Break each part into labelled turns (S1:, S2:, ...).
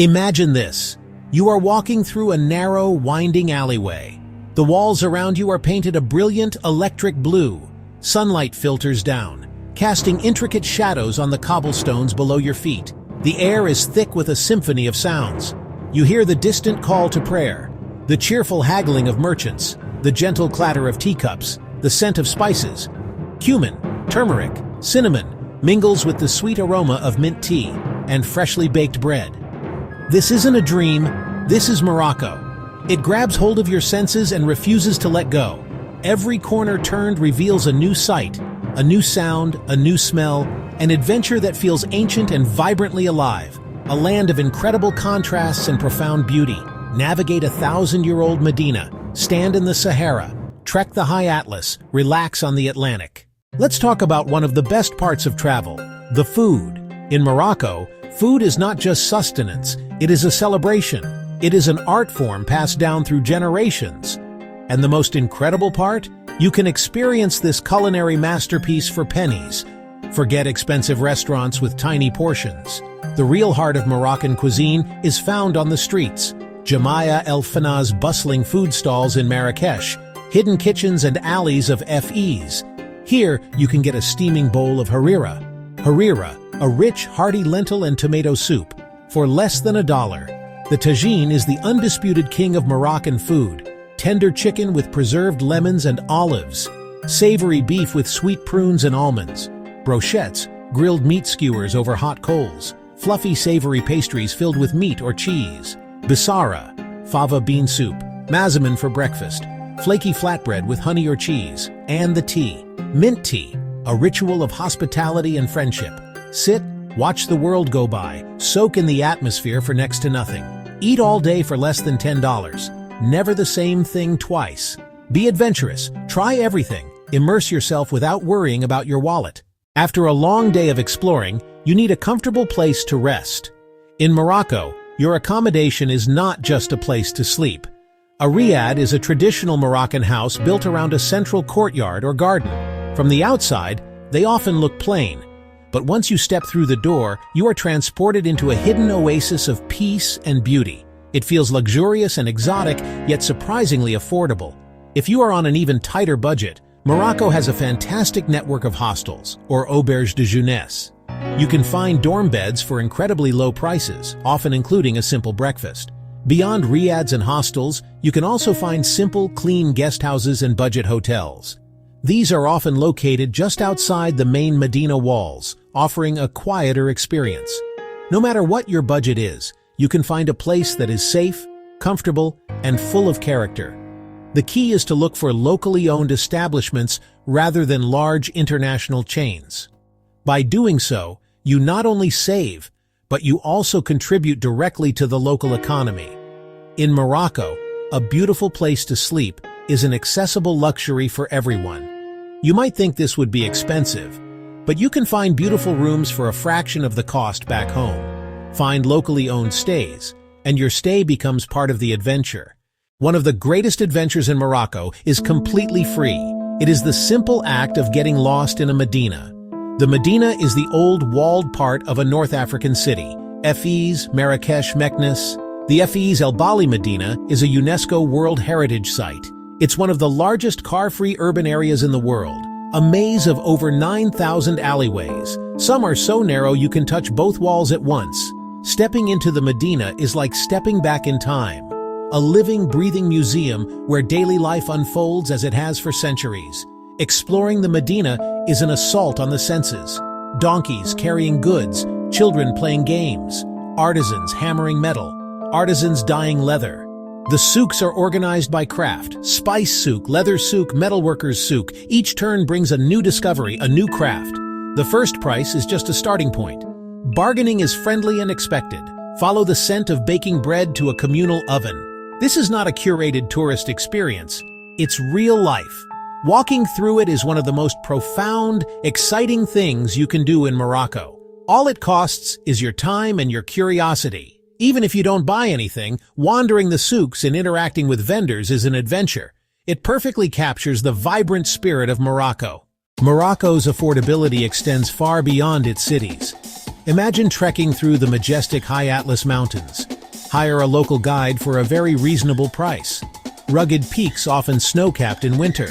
S1: Imagine this. You are walking through a narrow, winding alleyway. The walls around you are painted a brilliant electric blue. Sunlight filters down, casting intricate shadows on the cobblestones below your feet. The air is thick with a symphony of sounds. You hear the distant call to prayer, the cheerful haggling of merchants, the gentle clatter of teacups, the scent of spices. Cumin, turmeric, cinnamon mingles with the sweet aroma of mint tea and freshly baked bread. This isn't a dream, this is Morocco. It grabs hold of your senses and refuses to let go. Every corner turned reveals a new sight, a new sound, a new smell, an adventure that feels ancient and vibrantly alive. A land of incredible contrasts and profound beauty. Navigate a 1,000-year-old Medina, stand in the Sahara, trek the high Atlas, relax on the Atlantic. Let's talk about one of the best parts of travel, the food. In Morocco, food is not just sustenance, it is a celebration. It is an art form passed down through generations. And the most incredible part? You can experience this culinary masterpiece for pennies. Forget expensive restaurants with tiny portions. The real heart of Moroccan cuisine is found on the streets. Jamia El Fana's bustling food stalls in Marrakesh, hidden kitchens and alleys of FEs. Here, you can get a steaming bowl of harira. Harira, a rich, hearty lentil and tomato soup, for less than $1. The tagine is the undisputed king of Moroccan food. Tender chicken with preserved lemons and olives. Savory beef with sweet prunes and almonds. Brochettes, grilled meat skewers over hot coals. Fluffy savory pastries filled with meat or cheese. Bissara, fava bean soup. Mazaman for breakfast. Flaky flatbread with honey or cheese. And the tea. Mint tea, a ritual of hospitality and friendship. Sit, watch the world go by, soak in the atmosphere for next to nothing. Eat all day for less than $10. Never the same thing twice. Be adventurous, try everything, immerse yourself without worrying about your wallet. After a long day of exploring, you need a comfortable place to rest. In Morocco, your accommodation is not just a place to sleep. A riad is a traditional Moroccan house built around a central courtyard or garden. From the outside, they often look plain. But once you step through the door, you are transported into a hidden oasis of peace and beauty. It feels luxurious and exotic, yet surprisingly affordable. If you are on an even tighter budget, Morocco has a fantastic network of hostels, or auberges de jeunesse. You can find dorm beds for incredibly low prices, often including a simple breakfast. Beyond riads and hostels, you can also find simple, clean guest houses and budget hotels. These are often located just outside the main Medina walls, offering a quieter experience. No matter what your budget is, you can find a place that is safe, comfortable, and full of character. The key is to look for locally owned establishments rather than large international chains. By doing so, you not only save, but you also contribute directly to the local economy. In Morocco, a beautiful place to sleep is an accessible luxury for everyone. You might think this would be expensive, but you can find beautiful rooms for a fraction of the cost back home. Find locally owned stays, and your stay becomes part of the adventure. One of the greatest adventures in Morocco is completely free. It is the simple act of getting lost in a Medina. The Medina is the old walled part of a North African city. Fes, Marrakesh, Meknes. The Fes El Bali Medina is a UNESCO World Heritage Site. It's one of the largest car-free urban areas in the world, a maze of over 9,000 alleyways. Some are so narrow you can touch both walls at once. Stepping into the Medina is like stepping back in time. A living, breathing museum where daily life unfolds as it has for centuries. Exploring the Medina is an assault on the senses. Donkeys carrying goods, children playing games, artisans hammering metal, artisans dyeing leather. The souks are organized by craft: spice souk, leather souk, metalworkers souk. Each turn brings a new discovery, a new craft. The first price is just a starting point. Bargaining is friendly and expected. Follow the scent of baking bread to a communal oven. This is not a curated tourist experience. It's real life. Walking through it is one of the most profound, exciting things you can do in Morocco. All it costs is your time and your curiosity. Even if you don't buy anything, wandering the souks and interacting with vendors is an adventure. It perfectly captures the vibrant spirit of Morocco. Morocco's affordability extends far beyond its cities. Imagine trekking through the majestic high Atlas Mountains. Hire a local guide for a very reasonable price. Rugged peaks often snow-capped in winter.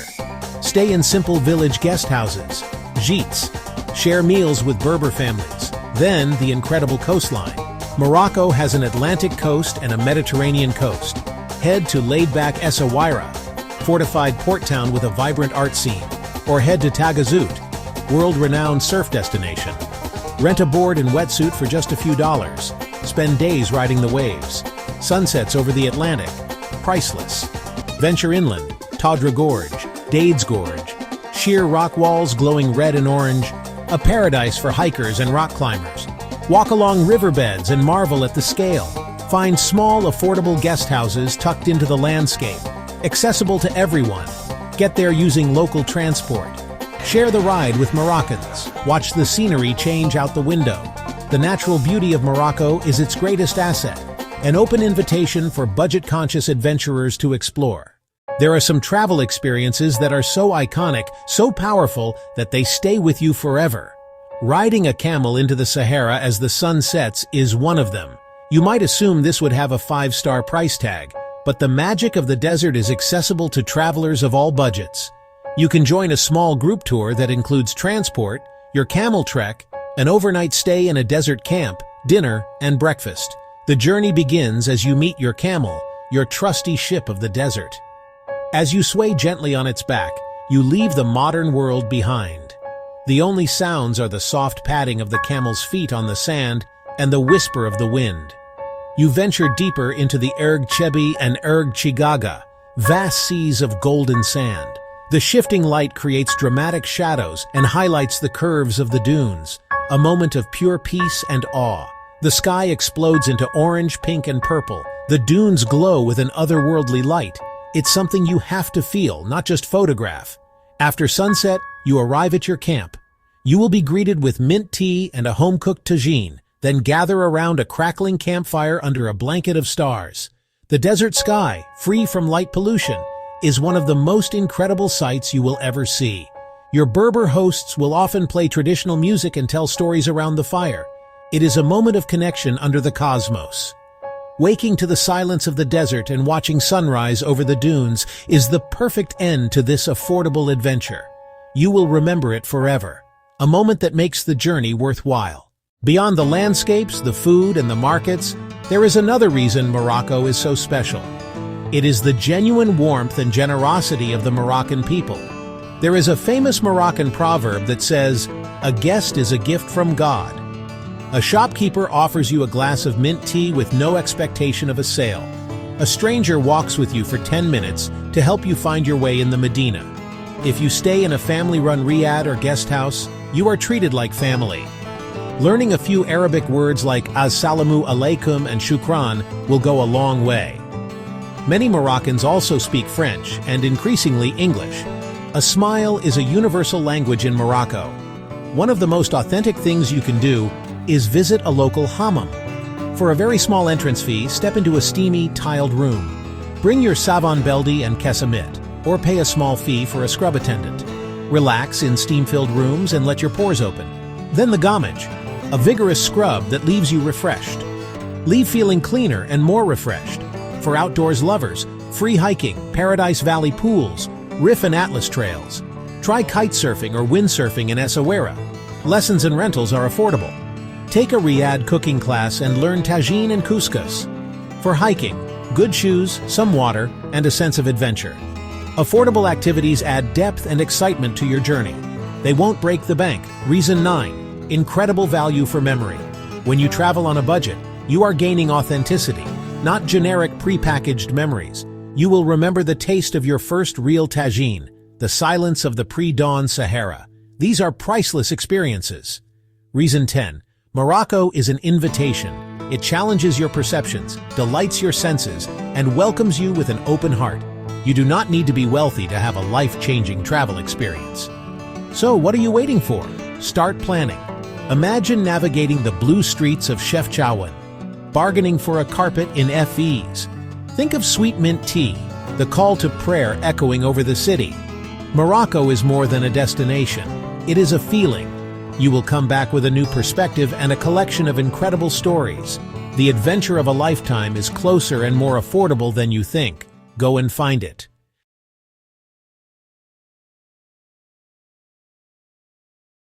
S1: Stay in simple village guest houses, gîtes. Share meals with Berber families. Then, the incredible coastline. Morocco has an Atlantic coast and a Mediterranean coast. Head to laid-back Essaouira, fortified port town with a vibrant art scene. Or head to Tagazout, world-renowned surf destination. Rent a board and wetsuit for just a few dollars. Spend days riding the waves. Sunsets over the Atlantic. Priceless. Venture inland. Tadra Gorge, Dades Gorge. Sheer rock walls glowing red and orange. A paradise for hikers and rock climbers. Walk along riverbeds and marvel at the scale. Find small, affordable guest houses tucked into the landscape. Accessible to everyone. Get there using local transport. Share the ride with Moroccans. Watch the scenery change out the window. The natural beauty of Morocco is its greatest asset, an open invitation for budget-conscious adventurers to explore. There are some travel experiences that are so iconic, so powerful, that they stay with you forever. Riding a camel into the Sahara as the sun sets is one of them. You might assume this would have a 5-star price tag, but the magic of the desert is accessible to travelers of all budgets. You can join a small group tour that includes transport, your camel trek, an overnight stay in a desert camp, dinner, and breakfast. The journey begins as you meet your camel, your trusty ship of the desert. As you sway gently on its back, you leave the modern world behind. The only sounds are the soft padding of the camel's feet on the sand and the whisper of the wind. You venture deeper into the Erg Chebi and Erg Chigaga, vast seas of golden sand. The shifting light creates dramatic shadows and highlights the curves of the dunes, a moment of pure peace and awe. The sky explodes into orange, pink, and purple. The dunes glow with an otherworldly light. It's something you have to feel, not just photograph. After sunset, you arrive at your camp. You will be greeted with mint tea and a home-cooked tagine, then gather around a crackling campfire under a blanket of stars. The desert sky, free from light pollution, is one of the most incredible sights you will ever see. Your Berber hosts will often play traditional music and tell stories around the fire. It is a moment of connection under the cosmos. Waking to the silence of the desert and watching sunrise over the dunes is the perfect end to this affordable adventure. You will remember it forever, a moment that makes the journey worthwhile. Beyond the landscapes, the food, and the markets, there is another reason Morocco is so special. It is the genuine warmth and generosity of the Moroccan people. There is a famous Moroccan proverb that says, "A guest is a gift from God." A shopkeeper offers you a glass of mint tea with no expectation of a sale. A stranger walks with you for 10 minutes to help you find your way in the Medina. If you stay in a family-run riad or guest house, you are treated like family. Learning a few Arabic words like As-salamu alaykum and shukran will go a long way. Many Moroccans also speak French and increasingly English. A smile is a universal language in Morocco. One of the most authentic things you can do is visit a local hammam. For a very small entrance fee, step into a steamy, tiled room. Bring your savon beldi and kesamit, or pay a small fee for a scrub attendant. Relax in steam-filled rooms and let your pores open. Then the gamage, a vigorous scrub that leaves you refreshed. Leave feeling cleaner and more refreshed. For outdoors lovers, free hiking, Paradise Valley pools, Rif and Atlas trails. Try kite surfing or windsurfing in Essaouira. Lessons and rentals are affordable. Take a riad cooking class and learn tagine and couscous. For hiking, good shoes, some water, and a sense of adventure. Affordable activities add depth and excitement to your journey. They won't break the bank. Reason 9. Incredible value for memory. When you travel on a budget, you are gaining authenticity, not generic prepackaged memories. You will remember the taste of your first real tagine, the silence of the pre-dawn Sahara. These are priceless experiences. Reason 10. Morocco is an invitation. It challenges your perceptions, delights your senses, and welcomes you with an open heart. You do not need to be wealthy to have a life-changing travel experience. So what are you waiting for? Start planning. Imagine navigating the blue streets of Chefchaouen, bargaining for a carpet in Fes. Think of sweet mint tea, the call to prayer echoing over the city. Morocco is more than a destination. It is a feeling. You will come back with a new perspective and a collection of incredible stories. The adventure of a lifetime is closer and more affordable than you think. Go and find it.